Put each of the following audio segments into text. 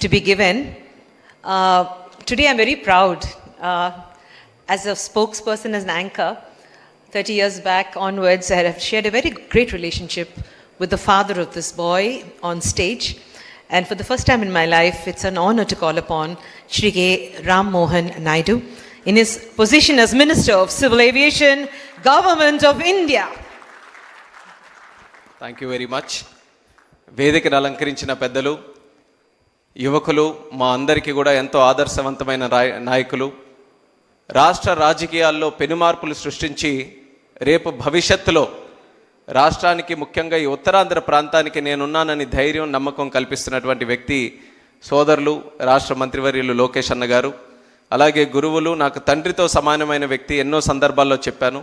to be given. Today I'm very proud as a spokesperson, as an anchor. 30 years back onwards, I have shared a very great relationship with the father of this boy on stage. And for the first time in my life, it's an honor to call upon Shri K. Ram Mohan Naidu in his position as Minister of Civil Aviation, Government of India. Thank you very much. వేదికను అలంకరించిన పెద్దలు, యువకులు, మా అందరికీ కూడా ఎంతో ఆదర్శవంతమైన నాయకులు, రాష్ట్ర రాజకీయాల్లో పెనుమార్పులు సృష్టించి రేపు భవిష్యత్తులో రాష్ట్రానికి, ముఖ్యంగా ఈ ఉత్తరాంధ్ర ప్రాంతానికి నేనున్నానని ధైర్యం, నమ్మకం కల్పిస్తున్నటువంటి వ్యక్తి సోదరులు రాష్ట్ర మంత్రివర్యులు లోకేష్ అన్న గారు. అలాగే గురువులు, నాకు తండ్రితో సమానమైన వ్యక్తి, ఎన్నో సందర్భాల్లో చెప్పాను.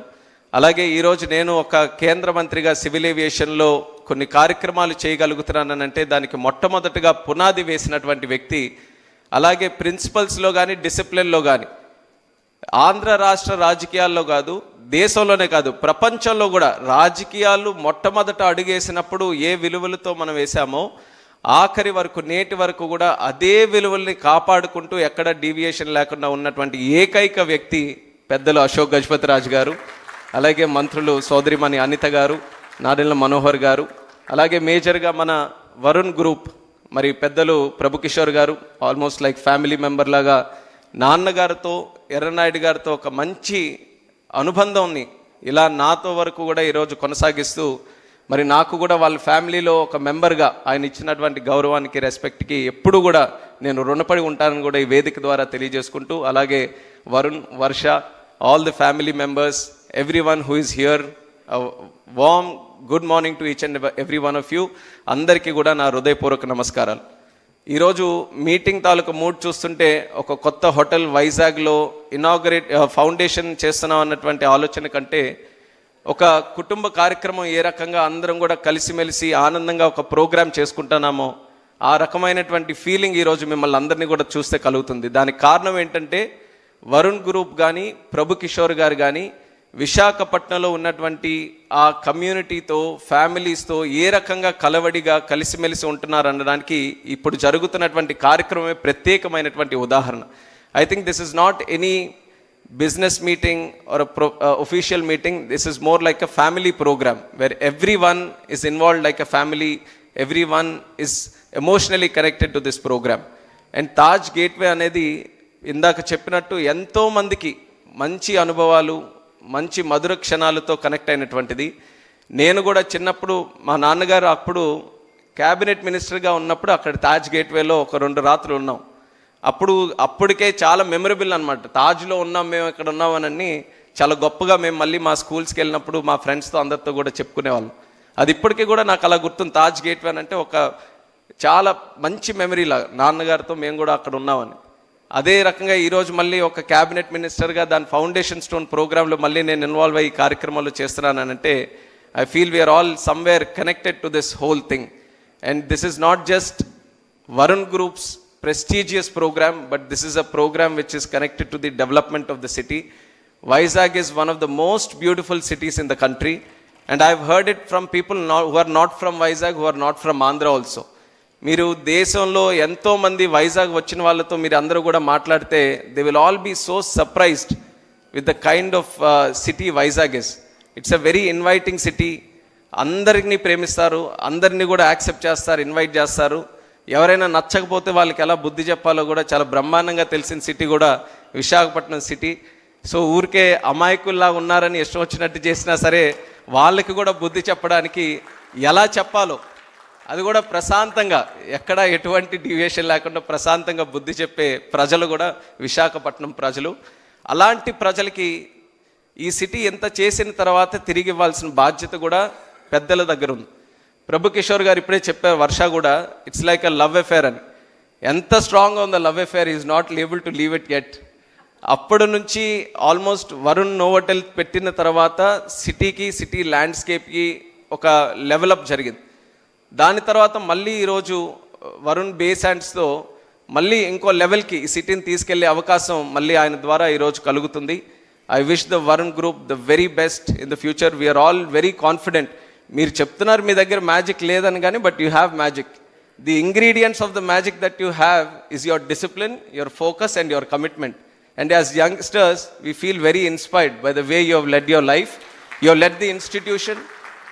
అలాగే ఈరోజు నేను ఒక కేంద్ర మంత్రిగా సివిల్ ఏవియేషన్లో కొన్ని కార్యక్రమాలు చేయగలుగుతున్నానంటే దానికి మొట్టమొదటిగా పునాది వేసినటువంటి వ్యక్తి. అలాగే ప్రిన్సిపల్స్లో కానీ డిసిప్లిన్లో కానీ ఆంధ్ర రాష్ట్ర రాజకీయాల్లో కాదు, దేశంలోనే కాదు, ప్రపంచంలో కూడా రాజకీయాలు మొట్టమొదట అడుగేసినప్పుడు ఏ విలువలతో మనం వేసామో ఆఖరి వరకు, నేటి వరకు కూడా అదే విలువల్ని కాపాడుకుంటూ ఎక్కడ డీవియేషన్ లేకుండా ఉన్నటువంటి ఏకైక వ్యక్తి పెద్దలు అశోక్ గజపతి రాజు గారు. అలాగే మంత్రులు సోదరిమణి అనిత గారు, నాదెళ్ల మనోహర్ గారు, అలాగే మేజర్గా మన వరుణ్ గ్రూప్, మరి పెద్దలు ప్రభుకిషోర్ గారు, ఆల్మోస్ట్ లైక్ ఫ్యామిలీ మెంబర్ లాగా నాన్నగారితో, ఎర్రనాయుడు గారితో ఒక మంచి అనుబంధంని ఇలా నాతో వరకు కూడా ఈరోజు కొనసాగిస్తూ, మరి నాకు కూడా వాళ్ళ ఫ్యామిలీలో ఒక మెంబర్గా ఆయన ఇచ్చినటువంటి గౌరవానికి, రెస్పెక్ట్కి ఎప్పుడు కూడా నేను రుణపడి ఉంటానని కూడా ఈ వేదిక ద్వారా తెలియజేసుకుంటూ, అలాగే Varun, Varsha, all the family members, everyone who is here, a warm good morning to each and every one of you. అందరికీ కూడా నా హృదయపూర్వక నమస్కారాలు. ఈరోజు మీటింగ్ తాలూకు మూడ్ చూస్తుంటే ఒక కొత్త హోటల్ వైజాగ్లో ఇనాగరేట్ ఫౌండేషన్ చేస్తున్నాం అన్నటువంటి ఆలోచన కంటే ఒక కుటుంబ కార్యక్రమం ఏ రకంగా అందరం కూడా కలిసిమెలిసి ఆనందంగా ఒక ప్రోగ్రాం చేసుకుంటున్నామో ఆ రకమైనటువంటి ఫీలింగ్ ఈరోజు మిమ్మల్ని అందరినీ కూడా చూస్తే కలుగుతుంది. దానికి కారణం ఏంటంటే వరుణ్ గ్రూప్ కానీ, ప్రభు కిషోర్ గారు కానీ విశాఖపట్నంలో ఉన్నటువంటి ఆ కమ్యూనిటీతో, ఫ్యామిలీస్తో ఏ రకంగా కలవడిగా కలిసిమెలిసి ఉంటున్నారు అనడానికి ఇప్పుడు జరుగుతున్నటువంటి కార్యక్రమమే ప్రత్యేకమైనటువంటి ఉదాహరణ. I think this is not any business meeting or official meeting. This is more like a family programme where everyone is involved like a family, everyone is emotionally connected to this programme. And Taj Gateway అనేది ఇందాక చెప్పినట్టు ఎంతోమందికి మంచి అనుభవాలు, మంచి మధుర క్షణాలతో connect అయినటువంటిది. నేను కూడా చిన్నప్పుడు మా నాన్నగారు అప్పుడు క్యాబినెట్ మినిస్టర్గా ఉన్నప్పుడు అక్కడ తాజ్ గేట్వేలో ఒక 2 రాత్రులు ఉన్నాం. అప్పటికే చాలా మెమరబుల్ అనమాట. తాజ్లో ఉన్నాం మేము, ఇక్కడ ఉన్నామని చాలా గొప్పగా మేము మళ్ళీ మా స్కూల్స్కి వెళ్ళినప్పుడు మా ఫ్రెండ్స్తో అందరితో కూడా చెప్పుకునేవాళ్ళం. అది ఇప్పటికీ కూడా నాకు అలా గుర్తుంది. తాజ్ గేట్వే అంటే ఒక చాలా మంచి మెమరీలా, నాన్నగారితో మేము కూడా అక్కడ ఉన్నామని. అదే రకంగా ఈరోజు మళ్ళీ ఒక క్యాబినెట్ మినిస్టర్గా దాని ఫౌండేషన్ స్టోన్ ప్రోగ్రాంలో మళ్ళీ నేను ఇన్వాల్వ్ అయ్యి కార్యక్రమాలు చేస్తున్నానంటే I feel we are all somewhere connected to this whole thing. And this is not just Varun groups prestigious program, but this is a program which is connected to the development of the city. Vizag is one of the most beautiful cities in the country, and I've heard it from people who are not from Vizag, who are not from Andhra also. మీరు దేశంలో ఎంతోమంది వైజాగ్ వచ్చిన వాళ్ళతో మీరు అందరూ కూడా మాట్లాడితే they will all be so surprised with the kind of city Vizag is. It's a very inviting city. అందరినీ ప్రేమిస్తారు, అందరినీ కూడా యాక్సెప్ట్ చేస్తారు, ఇన్వైట్ చేస్తారు. ఎవరైనా నచ్చకపోతే వాళ్ళకి ఎలా బుద్ధి చెప్పాలో కూడా చాలా బ్రహ్మాండంగా తెలిసిన సిటీ కూడా విశాఖపట్నం సిటీ. సో ఊరికే అమాయకుల్లా ఉన్నారని ఇష్టం వచ్చినట్టు చేసినా సరే వాళ్ళకి కూడా బుద్ధి చెప్పడానికి ఎలా చెప్పాలో అది కూడా ప్రశాంతంగా, ఎక్కడ ఎటువంటి డివియేషన్ లేకుండా ప్రశాంతంగా బుద్ధి చెప్పే ప్రజలు కూడా విశాఖపట్నం ప్రజలు. అలాంటి ప్రజలకి ఈ సిటీ ఎంత చేసిన తర్వాత తిరిగి ఇవ్వాల్సిన బాధ్యత కూడా పెద్దల దగ్గర ఉంది. ప్రభు కిషోర్ గారు ఇప్పుడే చెప్పారు, వర్ష కూడా it's like a love affair అని. ఎంత స్ట్రాంగ్గా ఉందో love affair, is not able to leave it yet. అప్పటి నుంచి ఆల్మోస్ట్ వరుణ్ నోవోటెల్ పెట్టిన తర్వాత సిటీకి, సిటీ ల్యాండ్స్కేప్కి ఒక లెవెలప్ జరిగింది. దాని తర్వాత మళ్ళీ ఈరోజు వరుణ్ బేస్ హ్యాండ్స్తో మళ్ళీ ఇంకో లెవెల్కి ఈ సిటీని తీసుకెళ్లే అవకాశం మళ్ళీ ఆయన ద్వారా ఈరోజు కలుగుతుంది. I wish the Varun group the very best in the future. We are all very confident. మీరు చెప్తున్నారు మీ దగ్గర మ్యాజిక్ లేదని కానీ, but you have magic. the ingredients of the magic that you have is your discipline, your focus and your commitment. And as youngsters, we feel very inspired by the way you have led your life, you have led the institution,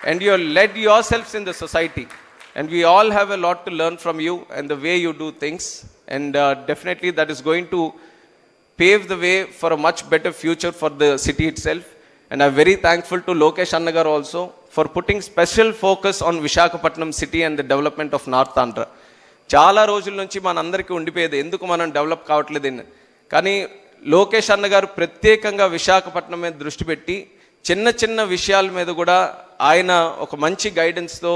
and you have led yourselves in the society. And we all have a lot to learn from you and the way you do things. And definitely that is going to pave the way for a much better future for the city itself. And I'm very thankful to Lokesh Annagar also for putting special focus on Visakhapatnam city and the development of North Andhra. చాలా రోజుల నుంచి మనందరికీ ఉండిపోయేది ఎందుకు మనం develop కావట్లేదని. కానీ లోకేష్ అన్న గారు ప్రత్యేకంగా విశాఖపట్నం మీద దృష్టి పెట్టి చిన్న చిన్న విషయాల మీద కూడా ఆయన ఒక మంచి గైడెన్స్తో,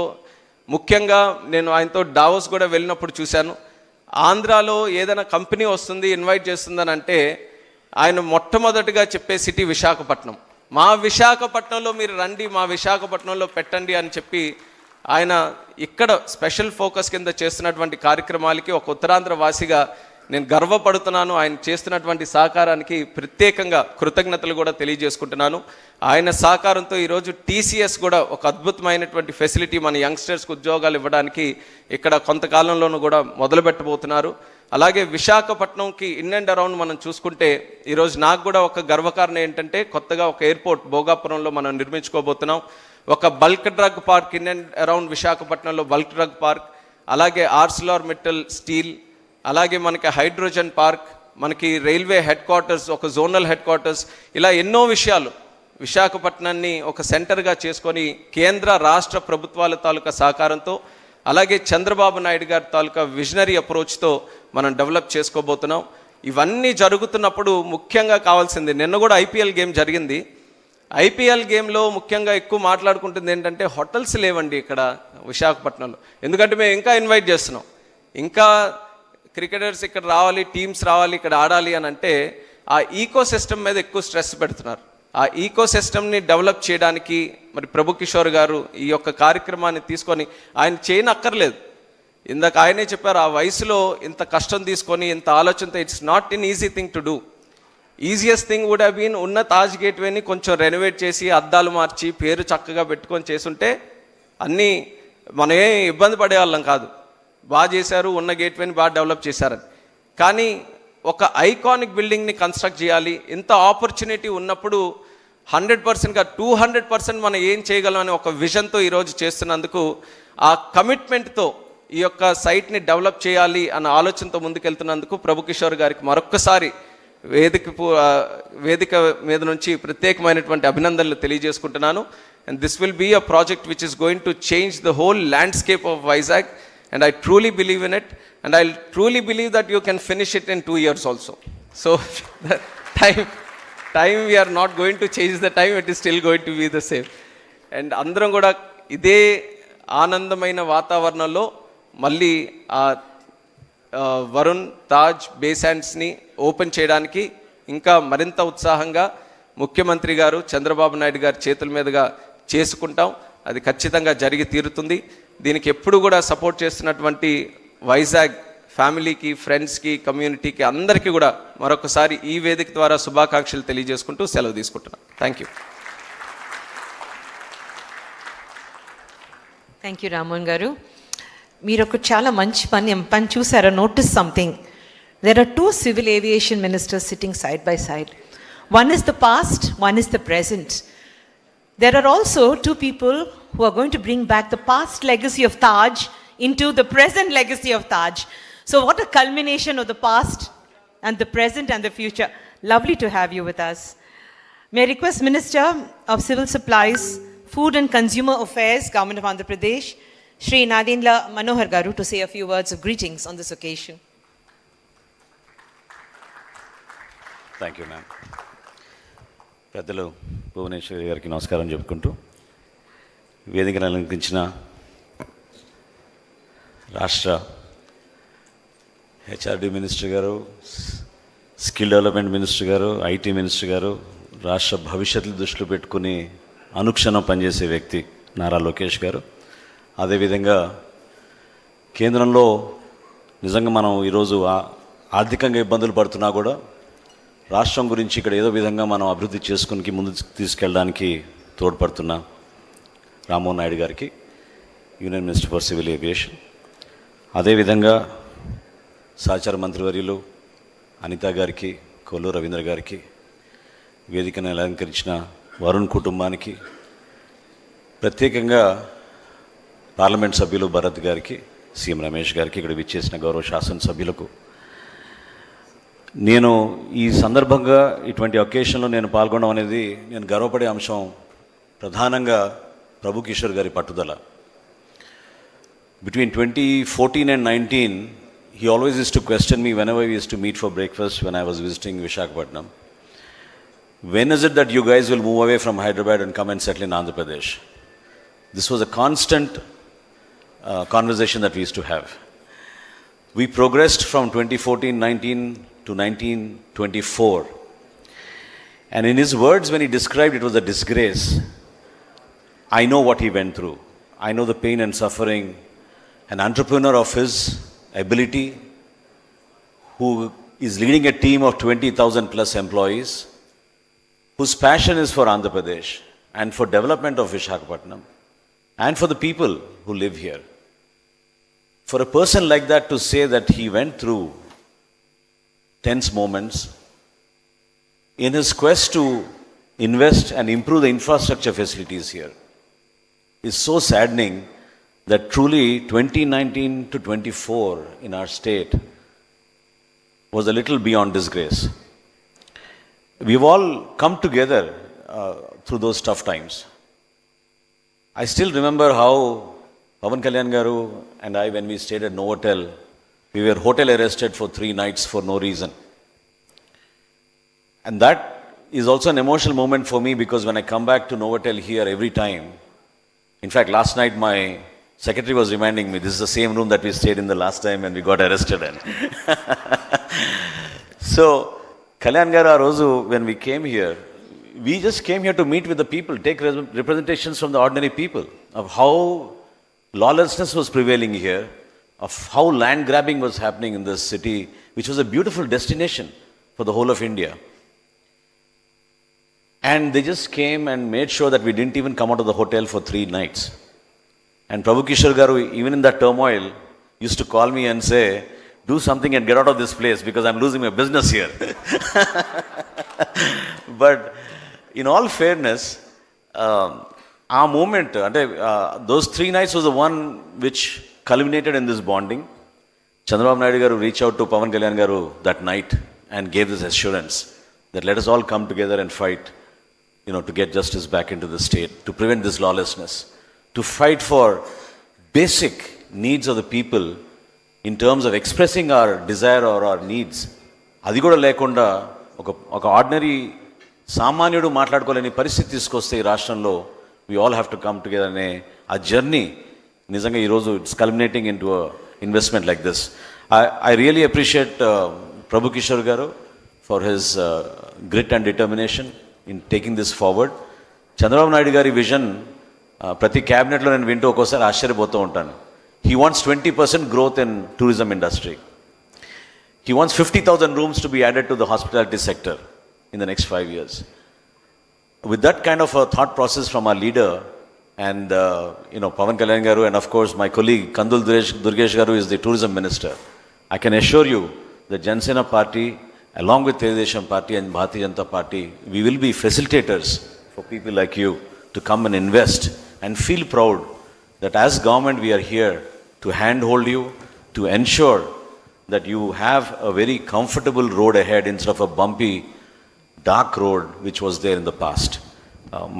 ముఖ్యంగా నేను ఆయనతో డావోస్ కూడా వెళ్ళినప్పుడు చూశాను. ఆంధ్రాలో ఏదైనా కంపెనీ వస్తుంది, ఇన్వైట్ చేస్తుందని అంటే ఆయన మొట్టమొదటిగా చెప్పే సిటీ విశాఖపట్నం. మా విశాఖపట్నంలో మీరు రండి, మా విశాఖపట్నంలో పెట్టండి అని చెప్పి ఆయన ఇక్కడ స్పెషల్ ఫోకస్ కింద చేస్తున్నటువంటి కార్యక్రమాలకి ఒక ఉత్తరాంధ్ర వాసిగా నేను గర్వపడుతున్నాను. ఆయన చేస్తున్నటువంటి సహకారానికి ప్రత్యేకంగా కృతజ్ఞతలు కూడా తెలియజేసుకుంటున్నాను. ఆయన సహకారంతో ఈరోజు టీసీఎస్ కూడా ఒక అద్భుతమైనటువంటి ఫెసిలిటీ మన యంగ్స్టర్స్కి ఉద్యోగాలు ఇవ్వడానికి ఇక్కడ కొంతకాలంలోనూ కూడా మొదలుపెట్టబోతున్నారు. అలాగే విశాఖపట్నంకి ఇన్ అండ్ అరౌండ్ మనం చూసుకుంటే ఈరోజు నాకు కూడా ఒక గర్వకారణం ఏంటంటే కొత్తగా ఒక ఎయిర్పోర్ట్ భోగాపురంలో మనం నిర్మించుకోబోతున్నాం. ఒక bulk drug park in and around విశాఖపట్నంలో బల్క్ డ్రగ్ పార్క్, అలాగే ఆర్సిలార్మిట్టల్ స్టీల్, అలాగే మనకి హైడ్రోజన్ పార్క్, మనకి రైల్వే హెడ్ క్వార్టర్స్, ఒక జోనల్ హెడ్ క్వార్టర్స్, ఇలా ఎన్నో విషయాలు విశాఖపట్నాన్ని ఒక సెంటర్గా చేసుకొని కేంద్ర రాష్ట్ర ప్రభుత్వాల తాలూకా సహకారంతో, అలాగే చంద్రబాబు నాయుడు గారి తాలూకా విజనరీ అప్రోచ్తో మనం డెవలప్ చేసుకోబోతున్నాం. ఇవన్నీ జరుగుతున్నప్పుడు ముఖ్యంగా కావాల్సింది, నిన్న కూడా ఐపీఎల్ గేమ్ జరిగింది. ఐపీఎల్ గేమ్లో ముఖ్యంగా ఎక్కువ మాట్లాడుకుంటుంది ఏంటంటే హోటల్స్ లేవండి ఇక్కడ విశాఖపట్నంలో. ఎందుకంటే మేము ఇంకా ఇన్వైట్ చేస్తున్నాం, ఇంకా క్రికెటర్స్ ఇక్కడ రావాలి, టీమ్స్ రావాలి, ఇక్కడ ఆడాలి అని అంటే ఆ ఈకో సిస్టమ్ మీద ఎక్కువ స్ట్రెస్ పెడుతున్నారు. ఆ ఈకో సిస్టమ్ని డెవలప్ చేయడానికి మరి ప్రభు కిషోర్ గారు ఈ యొక్క కార్యక్రమాన్ని తీసుకొని ఆయన చేయనక్కర్లేదు. ఇందాక ఆయనే చెప్పారు, ఆ వయసులో ఇంత కష్టం తీసుకొని ఇంత ఆలోచనతో it's not in easy thing to do. Easiest thing would have been ఉన్న తాజ్ గేట్వేని కొంచెం రెనోవేట్ చేసి అద్దాలు మార్చి పేరు చక్కగా పెట్టుకొని చేసుంటే అన్నీ మనం ఏం ఇబ్బంది పడేవాళ్ళం కాదు. బాగా చేశారు, ఉన్న గేట్వేని బాగా డెవలప్ చేశారని. కానీ ఒక ఐకానిక్ బిల్డింగ్ని కన్స్ట్రక్ట్ చేయాలి, ఇంత ఆపర్చునిటీ ఉన్నప్పుడు 100%గా 200% మనం ఏం చేయగలం అని ఒక విజన్తో ఈరోజు చేస్తున్నందుకు, ఆ కమిట్మెంట్తో ఈ యొక్క సైట్ని డెవలప్ చేయాలి అన్న ఆలోచనతో ముందుకెళ్తున్నందుకు ప్రభు కిషోర్ గారికి మరొక్కసారి వేదిక మీద నుంచి ప్రత్యేకమైనటువంటి అభినందనలు తెలియజేసుకుంటున్నాను. And this will be a project which is going to change the whole landscape of Vizag. And I truly believe in it, and I truly believe that you can finish it in 2 years also. So the time we are not going to change the time, it is still going to be the same. And అందరం కూడా ఇదే ఆనందమైన వాతావరణంలో మళ్ళీ ఆ Varun Taj బేసాండ్స్ని open చేయడానికి ఇంకా మరింత ఉత్సాహంగా ముఖ్యమంత్రి గారు చంద్రబాబు నాయుడు గారి చేతుల మీదుగా చేసుకుంటాం. అది ఖచ్చితంగా జరిగి తీరుతుంది. దీనికి ఎప్పుడు కూడా సపోర్ట్ చేస్తున్నటువంటి వైజాగ్ ఫ్యామిలీకి, ఫ్రెండ్స్కి, కమ్యూనిటీకి అందరికీ కూడా మరొకసారి ఈ వేదిక ద్వారా శుభాకాంక్షలు తెలియజేసుకుంటూ సెలవు తీసుకుంటున్నాను. Thank you. Thank you Ramohan గారు. మీరు ఒక చాలా మంచి పని చూసారా? Notice something. There are 2 civil aviation ministers sitting side by side. One is the past, one is the present. There are also 2 people who are going to bring back the past legacy of Taj into the present legacy of Taj. So what a culmination of the past and the present and the future. Lovely to have you with us. May I request Minister of Civil Supplies, Food and Consumer Affairs, Government of Andhra Pradesh, Shri Nadindla Manohar Garu, to say a few words of greetings on this occasion. Thank you, ma'am. పెద్దలు భువనేశ్వరి గారికి నమస్కారం చెప్పుకుంటూ, వేదికను అలంకరించిన రాష్ట్ర HRD minister గారు, skill development minister గారు, IT minister గారు, రాష్ట్ర భవిష్యత్తు దృష్టిలో పెట్టుకుని అనుక్షణం పనిచేసే వ్యక్తి నారా లోకేష్ గారు, అదేవిధంగా కేంద్రంలో నిజంగా మనం ఈరోజు ఆర్థికంగా ఇబ్బందులు పడుతున్నా కూడా రాష్ట్రం గురించి ఇక్కడ ఏదో విధంగా మనం అభివృద్ధి చేసుకుని ముందు తీసుకెళ్ళడానికి తోడ్పడుతున్న రామ్మోహన్ నాయుడు గారికి, union minister for civil aviation, అదేవిధంగా సహచార మంత్రివర్యులు అనిత గారికి, కొల్లు రవీంద్ర గారికి, వేదికను అలంకరించిన వరుణ్ కుటుంబానికి, ప్రత్యేకంగా పార్లమెంట్ సభ్యులు భరత్ గారికి, సీఎం రమేష్ గారికి, ఇక్కడ విచ్చేసిన గౌరవ శాసనసభ్యులకు, నేను ఈ సందర్భంగా ఇటువంటి ఒకేషన్లో నేను పాల్గొనడం అనేది నేను గర్వపడే అంశం. ప్రధానంగా ప్రభు కిషోర్ గారి పట్టుదల. Between 2014 and 19, he always used to question me whenever we used to meet for breakfast when I was visiting Visakhapatnam. When is it that you guys will move away from Hyderabad and come and settle in Andhra Pradesh? This was a constant conversation that we used to have. We progressed from 2014-19 to 1924. And in his words, when he described it was a disgrace, I know what he went through. I know the pain and suffering. An entrepreneur of his ability, who is leading a team of 20,000 plus employees, whose passion is for Andhra Pradesh and for development of Visakhapatnam and for the people who live here. For a person like that to say that he went through tense moments in his quest to invest and improve the infrastructure facilities here is so saddening that truly 2019 to 24 in our state was a little beyond disgrace. We've all come together through those tough times. I still remember how Pavan Kalyan Garu and I, when we stayed at Novotel, we were hotel arrested for 3 nights for no reason. And that is also an emotional moment for me, because when I come back to Novotel here every time, in fact last night my secretary was reminding me, this is the same room that we stayed in the last time when we got arrested in. So, Kalyan Garu, Rozu, when we came here, we just came here to meet with the people, take representations from the ordinary people of how lawlessness was prevailing here, of how land grabbing was happening in this city, which was a beautiful destination for the whole of India. And they just came and made sure that we didn't even come out of the hotel for 3 nights. And Prabhu Kishore Garu, even in that turmoil, used to call me and say, do something and get out of this place because I'm losing my business here. But in all fairness, our moment, those 3 nights was the one which culminated in this bonding. Chandrababu Naidu Garu reached out to Pavan Kalyan Garu that night and gave this assurance that let us all come together and fight, to get justice back into the state, to prevent this lawlessness, to fight for basic needs of the people in terms of expressing our desire or our needs. అది కూడా లేకుండా ఒక ordinary సామాన్యుడు మాట్లాడుకోలేని పరిస్థితి తీసుకొస్తే ఈ రాష్ట్రంలో we all have to come together అనే ఆ జర్నీ నిజంగా ఈరోజు it's culminating in to investment like this. I really appreciate Prabhu Kishore Garu for his grit and determination in taking this forward. Chandrababu Naidu Gari vision, ప్రతి క్యాబినెట్లో నేను వింటూ ఒక్కోసారి ఆశ్చర్యపోతూ ఉంటాను. He wants 20% growth in tourism industry. He wants 50,000 rooms to be added to the hospitality sector in the next 5 years. With that kind of a thought process from our leader and Pavan Kalyan Garu, and of course my colleague Kandul Durgesh Garu is the tourism minister, I can assure you the Jansena party along with Telugu party and Bharatiya Janata party, we will be facilitators for people like you to come and invest and feel proud that as government we are here to handhold you, to ensure that you have a very comfortable road ahead instead of a bumpy, dark road which was there in the past.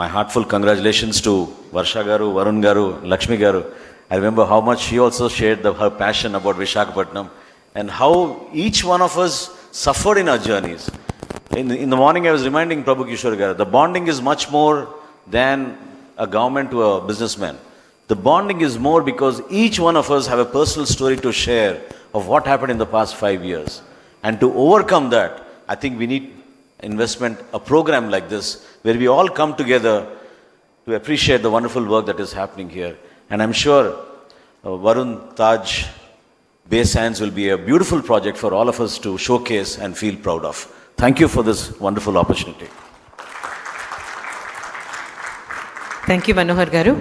My heartfelt congratulations to Varsha Garu, Varun Garu, Lakshmi Garu. I remember how much she also shared her passion about Visakhapatnam and how each one of us suffered in our journeys. In the morning I was reminding Prabhu Kishore Garu, the bonding is much more than a government to a businessman. The bonding is more because each one of us have a personal story to share of what happened in the past 5 years. And to overcome that, I think we need investment, a program like this, where we all come together to appreciate the wonderful work that is happening here. And I'm sure Varun Taj Bay Sands will be a beautiful project for all of us to showcase and feel proud of. Thank you for this wonderful opportunity. Thank you, Manohar Garu.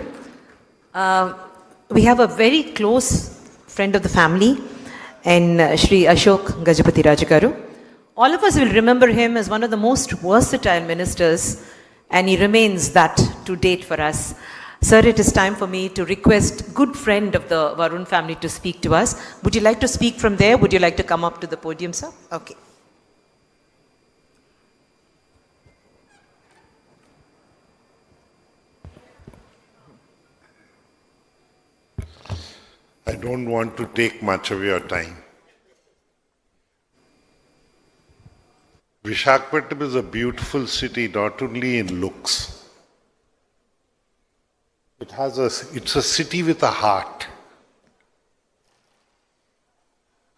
We have a very close friend of the family, and Shri Ashok Gajapati Rajagaru. All of us will remember him as one of the most versatile ministers, and he remains that to date for us. Sir, it is time for me to request good friend of the Varun family to speak to us. Would you like to speak from there? Would you like to come up to the podium, sir? Okay. I don't want to take much of your time. Visakhapatnam is a beautiful city, not only in looks. It's a city with a heart.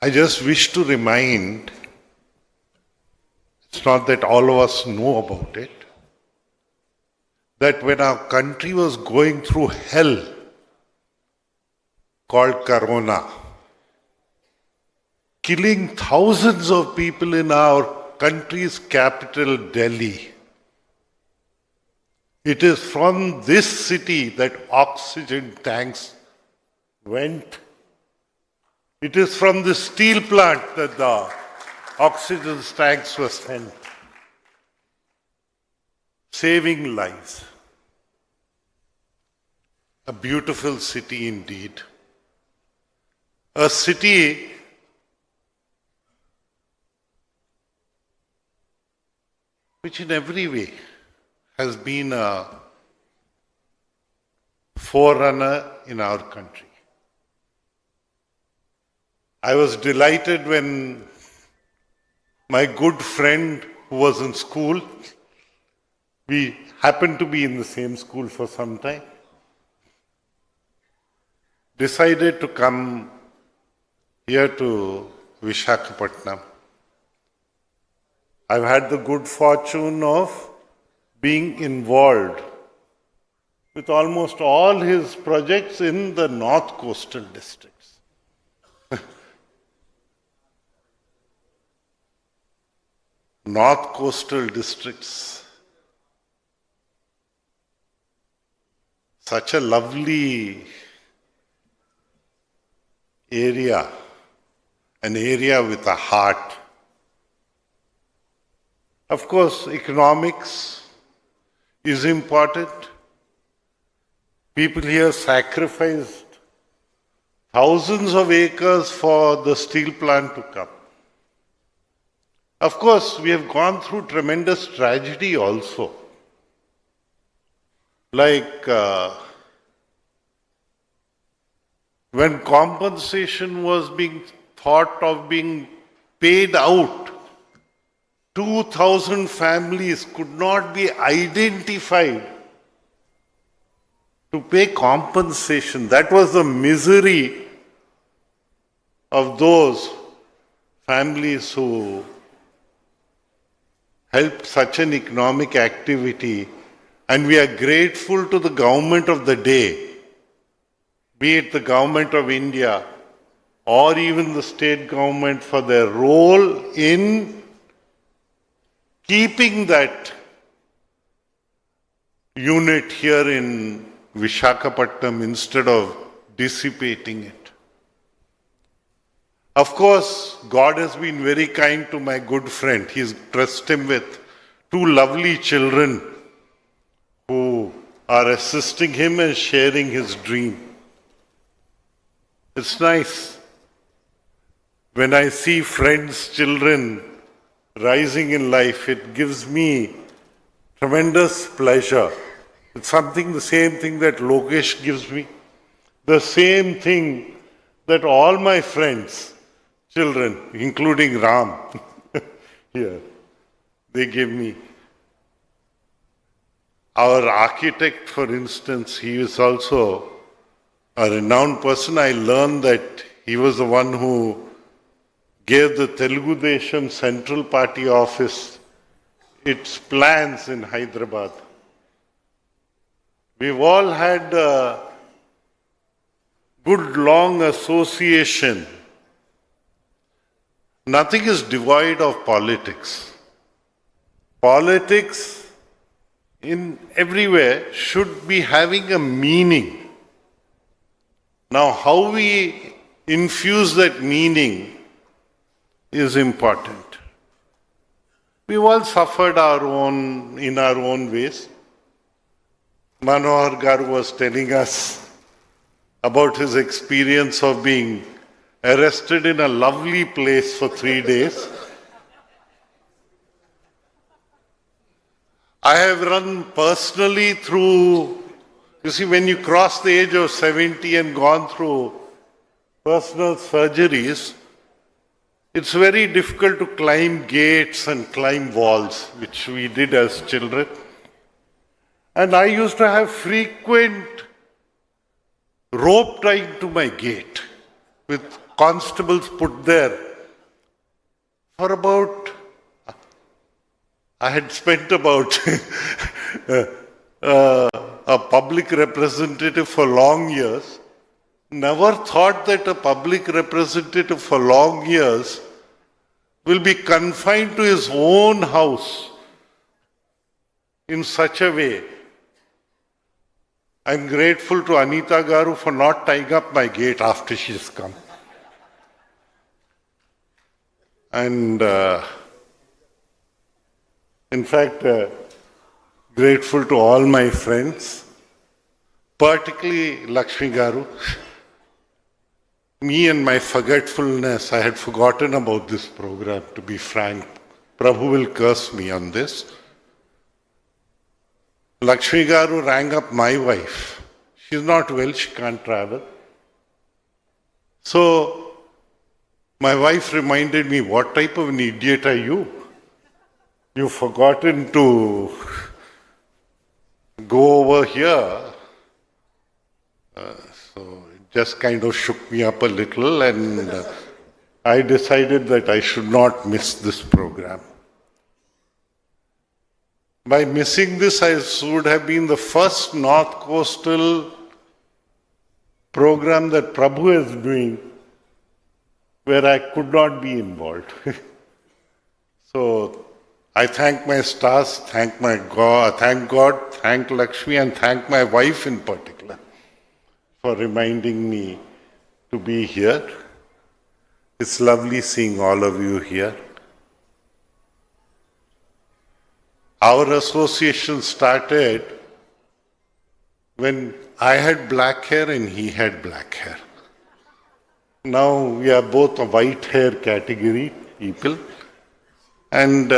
I just wish to remind, it's not that all of us know about it, that when our country was going through hell called Corona, killing thousands of people in our country's capital, Delhi. It is from this city that oxygen tanks went. It is from the steel plant that the oxygen tanks were sent, saving lives. A beautiful city indeed. A city which in every way has been a forerunner in our country. I was delighted when my good friend who was in school, we happened to be in the same school for some time, decided to come here to Visakhapatnam. I've had the good fortune of being involved with almost all his projects in the north coastal districts. North coastal districts. Such a lovely area, an area with a heart. Of course, economics is important. People here sacrificed thousands of acres for the steel plant to come. Of course, we have gone through tremendous tragedy also. Like when compensation was being thought of being paid out, 2,000 families could not be identified to pay compensation. That was the misery of those families who helped such an economic activity. And we are grateful to the government of the day, be it the government of India or even the state government, for their role in keeping that unit here in Visakhapatnam instead of dissipating it. Of course, God has been very kind to my good friend. He's trusted him with two lovely children who are assisting him and sharing his dream. It's nice when I see friends' children rising in life. It gives me tremendous pleasure. It's something, the same thing that Lokesh gives me, the same thing that all my friends, children, including Ram, here, they give me. Our architect, for instance, he is also a renowned person. I learned that he was the one who gave the Telugu Desam Central Party office its plans in Hyderabad. We've all had a good long association. Nothing is devoid of politics. Politics in everywhere should be having a meaning. Now, how we infuse that meaning is important. We've all suffered in our own ways. Manohar Garu was telling us about his experience of being arrested in a lovely place for 3 days. I have run personally through, you see, when you cross the age of 70 and gone through personal surgeries, it's very difficult to climb gates and climb walls, which we did as children. And I used to have frequent rope tying to my gate with constables put there for about, I had spent about a public representative for long years. Never thought that a public representative for long years will be confined to his own house in such a way. I'm grateful to Anita Garu for not tying up my gate after she's come. And in fact, grateful to all my friends, particularly Lakshmi Garu. Me and my forgetfulness, I had forgotten about this program, to be frank. Prabhu will curse me on this. Lakshmi Garu rang up my wife. She's not well, she can't travel. So, my wife reminded me, what type of an idiot are you? You've forgotten to go over here. So it just kind of shook me up a little, and I decided that I should not miss this program. By missing this, I would have been the first North Coastal program that Prabhu is doing where I could not be involved. So I thank my stars, thank God, thank Lakshmi, and thank my wife in particular for reminding me to be here. It's lovely seeing all of you here. Our association started when I had black hair and he had black hair. Now we are both a white hair category people, and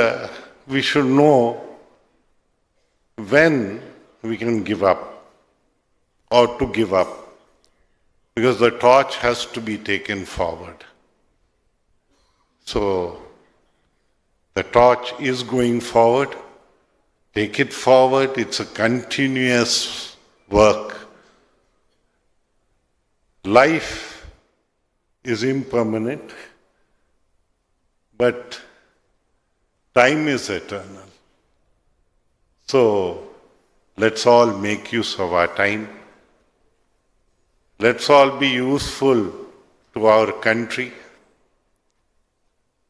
we should know when we can give up or to give up, because the torch has to be taken forward. So the torch is going forward. Take it forward. It's a continuous work. Life is impermanent, but time is eternal. So let's all make use of our time. Let's all be useful to our country.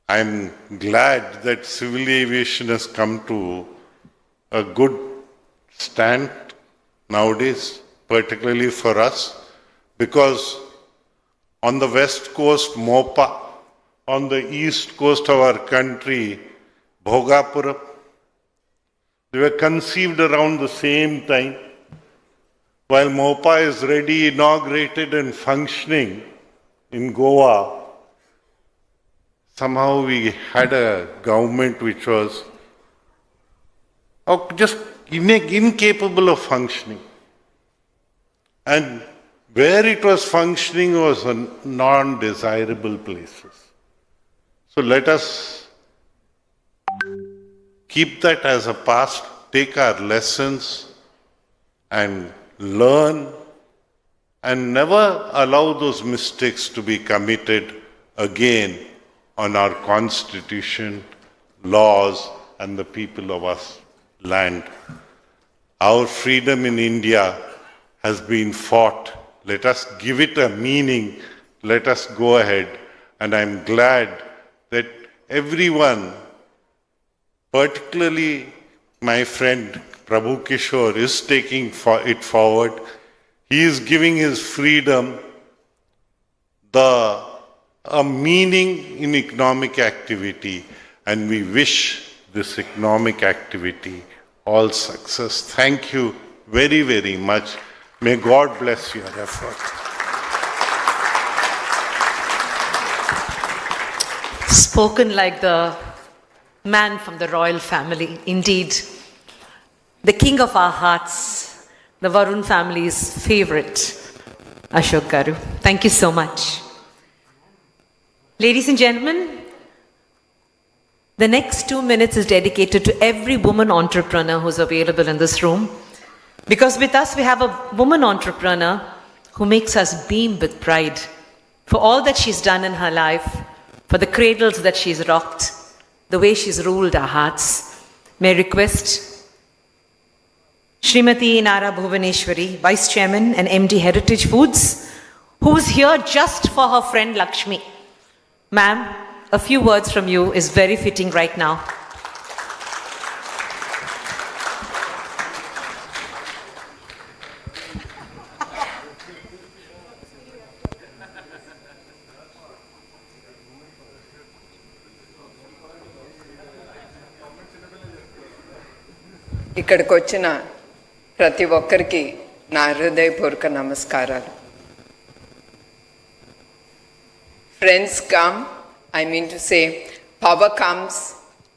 I'm glad that civil aviation has come to a good stand nowadays, particularly for us, because on the west coast, Mopa, on the east coast of our country, Bhogapuram, they were conceived around the same time. While Mopa is ready, inaugurated and functioning in Goa, somehow we had a government which was just incapable of functioning. And where it was functioning was in non-desirable places. So let us keep that as a past, take our lessons and learn, and never allow those mistakes to be committed again on our constitution, laws, and the people of our land. Our freedom in India has been fought. Let us give it a meaning. Let us go ahead. And I'm glad that everyone, particularly my friend Prabhu Kishore, is taking it forward. He is giving his freedom. a meaning in economic activity, and we wish this economic activity all success. Thank you very, very much. May God bless your effort. Spoken like the man from the royal family, indeed. The king of our hearts, the Varun family's favorite, Ashok Garu. Thank you so much. Ladies and gentlemen, the next 2 minutes is dedicated to every woman entrepreneur who's available in this room. Because with us, we have a woman entrepreneur who makes us beam with pride for all that she's done in her life, for the cradles that she's rocked, the way she's ruled our hearts. May I request Srimati Nara Bhuvaneshwari, Vice Chairman and MD Heritage Foods, who's here just for her friend Lakshmi. Ma'am, a few words from you is very fitting right now. ఇక్కడికి వచ్చిన ప్రతి ఒక్కరికి నా హృదయపూర్వక నమస్కారాలు. Friends come, I mean to say, power comes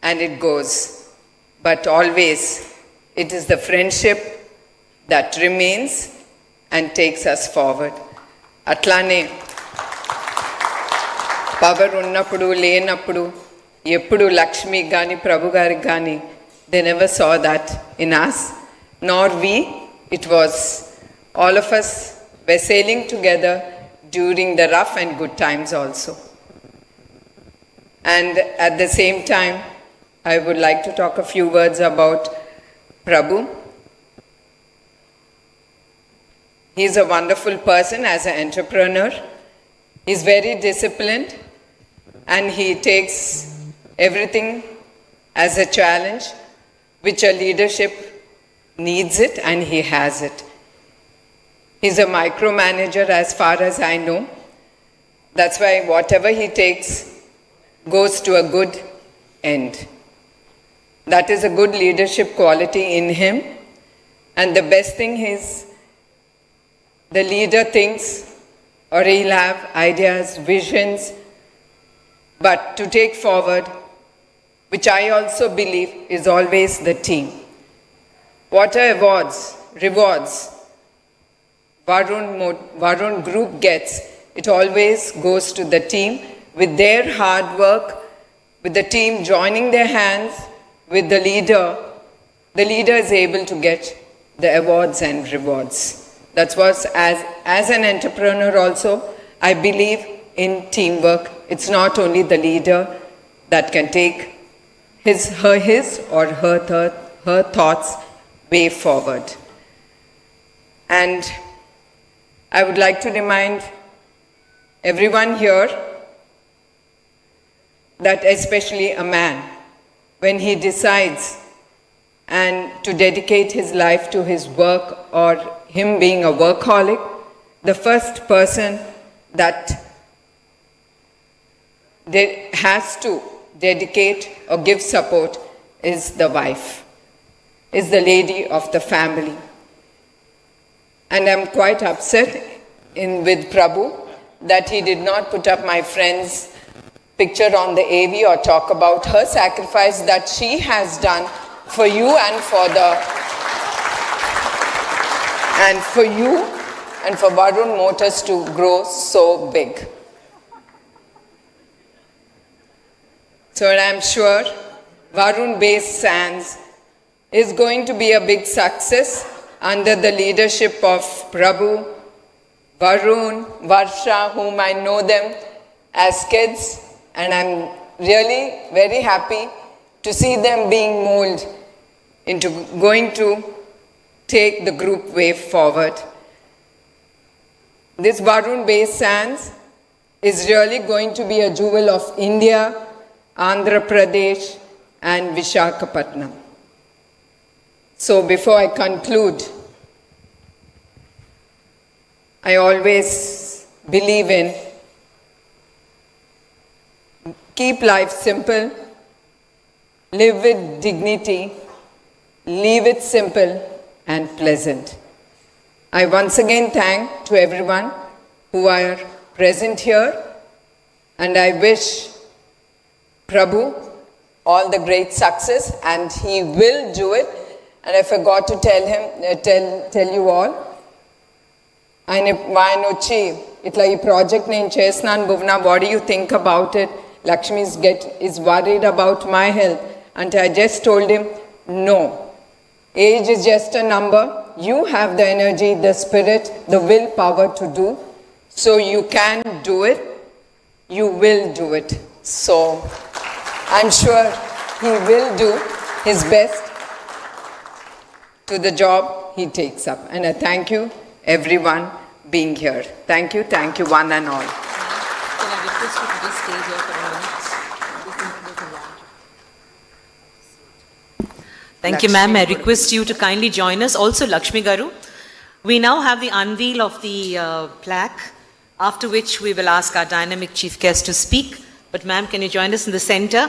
and it goes, but always it is the friendship that remains and takes us forward. అట్లానే power ఉన్నప్పుడు లేనప్పుడు ఎప్పుడు లక్ష్మి కానీ ప్రభు గారికి కానీ they never saw that in us, nor we. It was all of us were sailing together during the rough and good times also. And at the same time, I would like to talk a few words about Prabhu. He's a wonderful person as an entrepreneur. He's very disciplined and he takes everything as a challenge, which a leadership needs it, and he has it. He's a micromanager as far as I know. That's why whatever he takes goes to a good end. That is a good leadership quality in him. And the best thing is, the leader thinks, or he'll have ideas, visions, but to take forward, which I also believe is always the team. What awards, rewards Varun Group gets, it always goes to the team with their hard work, with the team joining their hands with the leader. The leader is able to get the awards and rewards. That's what, as an entrepreneur also, I believe in teamwork. It's not only the leader that can take his or her thoughts way forward. And I would like to remind everyone here that especially a man, when he decides and to dedicate his life to his work or him being a workaholic, the first person that has to dedicate or give support is the wife, is the lady of the family. And I'm quite upset with Prabhu that he did not put up my friend's picture on the AV or talk about her sacrifice that she has done for you and for Varun Motors to grow so big. So I'm sure Varun Base Sands is going to be a big success under the leadership of Prabhu, Varun, Varsha, whom I know them as kids, and I'm really very happy to see them being molded into going to take the group way forward. This Varun Base Sands is really going to be a jewel of India, Andhra Pradesh, and Visakhapatnam. So before I conclude, I always believe in keep life simple, live with dignity, leave it simple and pleasant. I once again thank to everyone who are present here, and I wish Prabhu all the great success, and he will do it. And I forgot to tell you all, ఆయన వచ్చి ఇట్లా ఈ project నేను చేస్తున్నాను భువన, what do you think about it? Lakshmi is worried about my health. And I just told him, no, age is just a number. You have the energy, the spirit, the willpower to do. So you can do it. You will do it. So I'm sure he will do his best to the job he takes up. And I thank you, everyone, being here. Thank you, one and all. Can I request you to just stay here for a minute? Thank you, ma'am. I request you to kindly join us. Also, Lakshmi Garu. We now have the unveil of the plaque, after which we will ask our dynamic chief guest to speak. But ma'am, can you join us in the center?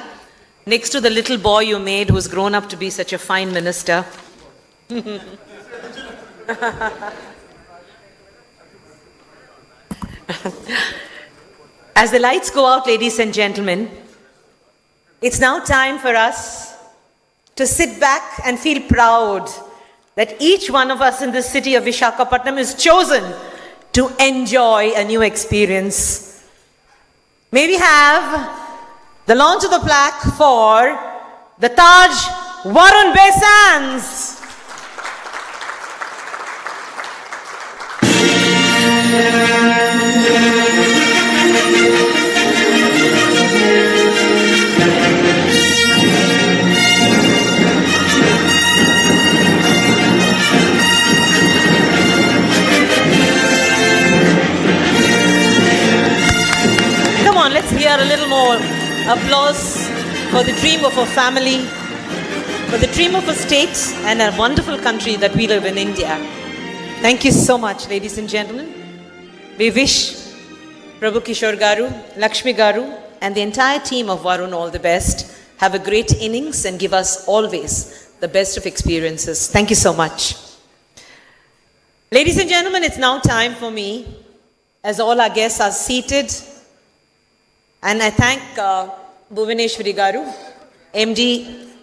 Next to the little boy you made who's grown up to be such a fine minister. As the lights go out, ladies and gentlemen, it's now time for us to sit back and feel proud that each one of us in the city of Visakhapatnam is chosen to enjoy a new experience. May we have the launch of the plaque for the Taj Varun Besans. Come on, let's hear a little more applause for the dream of a family, for the dream of a state and a wonderful country that we live in, India. Thank you so much, ladies and gentlemen. We wish Prabhu Kishore Garu, Lakshmi Garu, and the entire team of Varun all the best. Have a great innings and give us always the best of experiences. Thank you so much. Ladies and gentlemen, it's now time for me, as all our guests are seated, and I thank Bhuvaneshwari Garu, MD